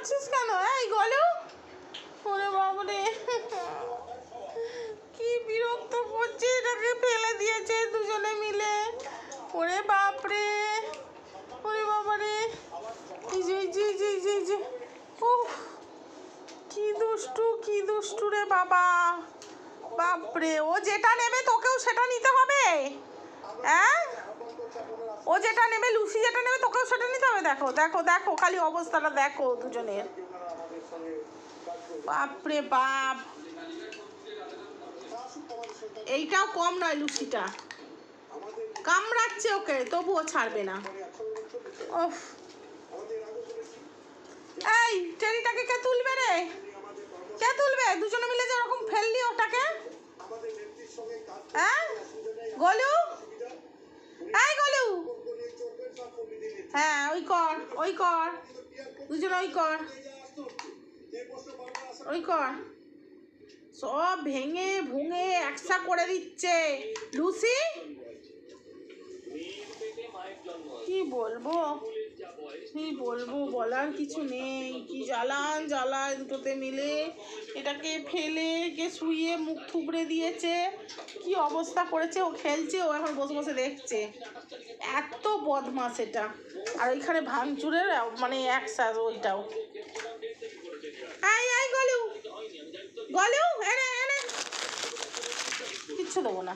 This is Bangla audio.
মারছিস কেন? এই গলু, ওরে বাবরে, কি বিরক্ত করছে, এটাকে ফেলে দিয়েছে দুজনে মিলে। ওরে বাপরে, ওরে বাবারে, এই যে এই যে এই যে এই যে এই যে, উফ, কি দুষ্টু, কি দুষ্টু রে বাবা, বাপরে। ও যেটা নেবে তোকেও সেটা নিতে হবে, হ্যাঁ? ও যেটা নেবে, লুসি যেটা নেবে তোকেও সেটা নিতে হবে। দেখো দেখো দেখো, খালি অবস্থাটা দেখো দুজনের, বাপরে বাপ। এইটাও কম নয়, লুসিটা কামড়াচ্ছে ওকে, তবুও ছাড়বে না। ওফ, এই টেরিটাকে কে তুলবে রে? কে তুলবে? দুজনে মিলে যে ওরকম ফেললি ওটাকে, হ্যাঁ? গলু, এই গলু, হ্যাঁ ওই কর, ওই কর, দুজনে ওই কর, ওই কর। সব ভেঙে ভুঙে একসা করে দিচ্ছে লুসি। কি বলবো, কি বলবো, বলার কিছু নেই। কি জ্বালান জ্বালায় দুটোতে মিলে, এটাকে ফেলে কে শুয়ে মুখ থুবড়ে দিয়েছে, কি অবস্থা করেছে। ও খেলছে, ও এখন বসে বসে দেখছে, এত বদমাস এটা। আর ওইখানে ভাঙচুরের মানে একসাথ ওইটাও। আই আই গলু, গলু, এনে এনে, কিচ্ছু দেবো না।